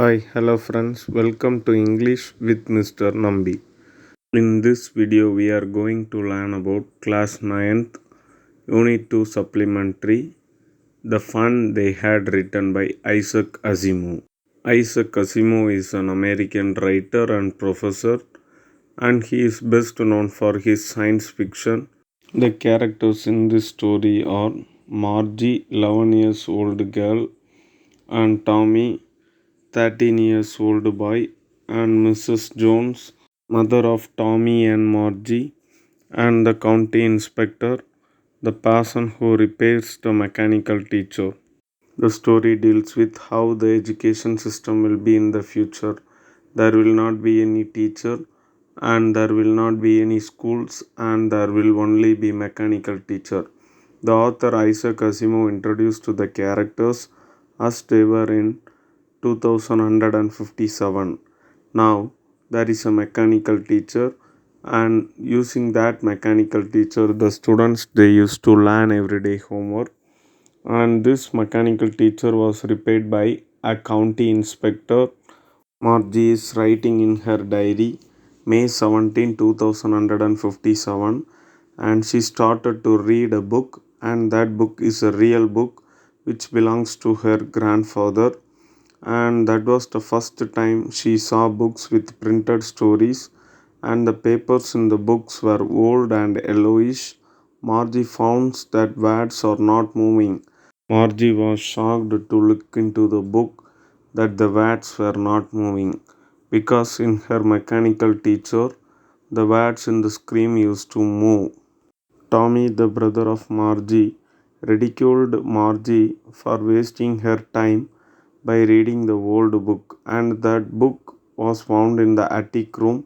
Hi, hello friends, welcome to English with Mr. Nambi. In this video, we are going to learn about class 9th, Unit 2 Supplementary, The Fun They Had, written by Isaac Asimov. Isaac Asimov is an American writer and professor, and he is best known for his science fiction. The characters in this story are Margie, 11 years old girl, and Tommy, 13 years old boy, and Mrs. Jones, mother of Tommy and Margie, and the county inspector, the person who repairs the mechanical teacher. The story deals with how the education system will be in the future. There will not be any teacher, and there will not be any schools, and there will only be mechanical teacher. The author Isaac Asimov introduced to the characters as they were in 2157. Now there is a mechanical teacher, and using that mechanical teacher, the students they used to learn everyday homework. And this mechanical teacher was repaid by a county inspector. Margie is writing in her diary May 17, 2157, and she started to read a book, and that book is a real book which belongs to her grandfather. And that was the first time she saw books with printed stories, and the papers in the books were old and yellowish. Margie found that words are not moving. Margie was shocked to look into the book that the words were not moving, because in her mechanical teacher the words in the screen used to move. Tommy, the brother of Margie, ridiculed Margie for wasting her time by reading the old book, and that book was found in the attic room.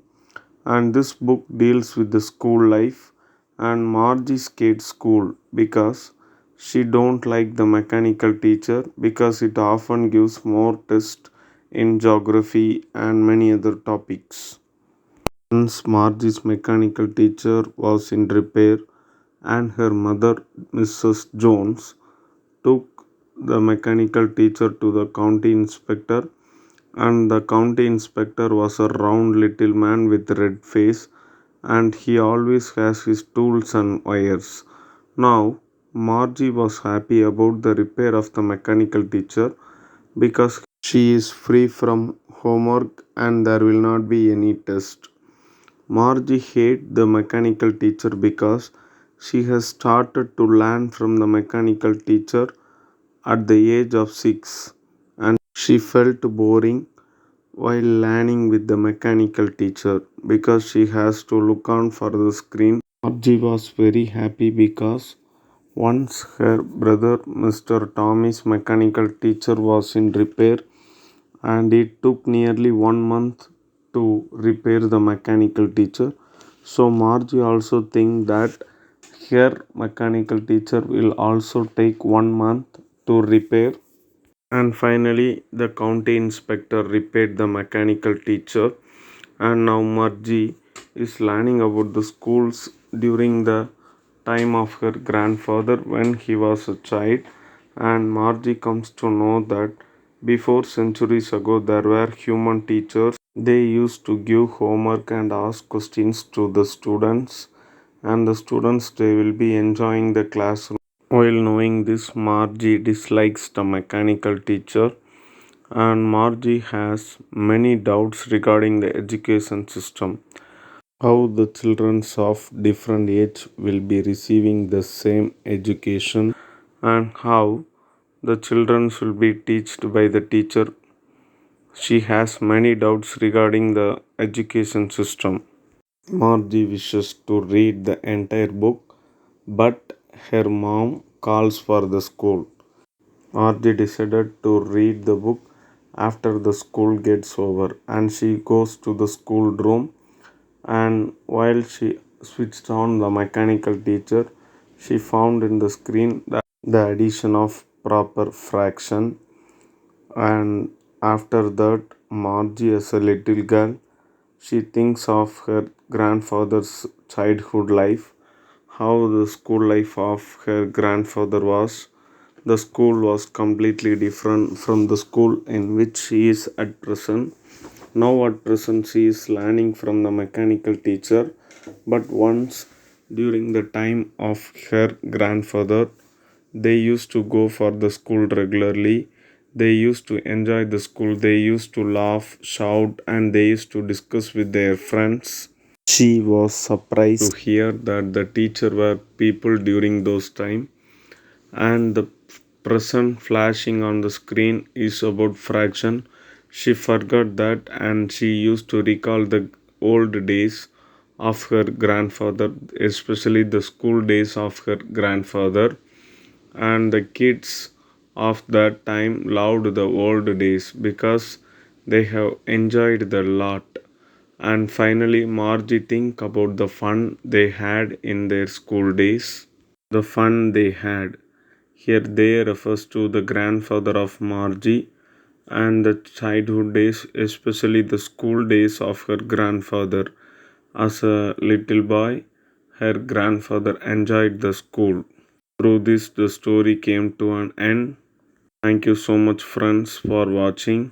And this book deals with the school life, and Margie hates school because she don't like the mechanical teacher because it often gives more tests in geography and many other topics. Once Margie's mechanical teacher was in repair, and her mother, Mrs. Jones, took the mechanical teacher to the county inspector, and the county inspector was a round little man with red face, and he always has his tools and wires. Now Margie was happy about the repair of the mechanical teacher because she is free from homework and there will not be any test. Margie hates the mechanical teacher because she has started to learn from the mechanical teacher at the age of 6, and she felt boring while learning with the mechanical teacher because she has to look on for the screen. Margie was very happy because once her brother Mr. Tommy's mechanical teacher was in repair, and it took nearly 1 month to repair the mechanical teacher. So Margie also think that her mechanical teacher will also take 1 month to repair. And finally, the county inspector repaired the mechanical teacher, and now Margie is learning about the schools during the time of her grandfather when he was a child. And Margie comes to know that before centuries ago there were human teachers. They used to give homework and ask questions to the students, and the students they will be enjoying the classroom. While knowing this, Margie dislikes the mechanical teacher, and Margie has many doubts regarding the education system. How the children of different age will be receiving the same education, and how the children will be taught by the teacher. She has many doubts regarding the education system. Margie wishes to read the entire book, but her mom calls for the school. Margie decided to read the book after the school gets over, and she goes to the school room. And while she switched on the mechanical teacher, she found in the screen the addition of proper fraction. And after that, Margie, as a little girl, she thinks of her grandfather's childhood life, how the school life of her grandfather was, the school was completely different from the school in which she is at present. Now at present she is learning from the mechanical teacher, but once during the time of her grandfather, they used to go for the school regularly. They used to enjoy the school. They used to laugh, shout, and they used to discuss with their friends. She was surprised to hear that the teacher were people during those time, and the present flashing on the screen is about fraction. She forgot that, and she used to recall the old days of her grandfather, especially the school days of her grandfather. And the kids of that time loved the old days because they have enjoyed the lot. And finally, Margie think about the fun they had in their school days. The fun they had. Here they refers to the grandfather of Margie and the childhood days, especially the school days of her grandfather. As a little boy, her grandfather enjoyed the school. Through this, the story came to an end. Thank you so much, friends, for watching.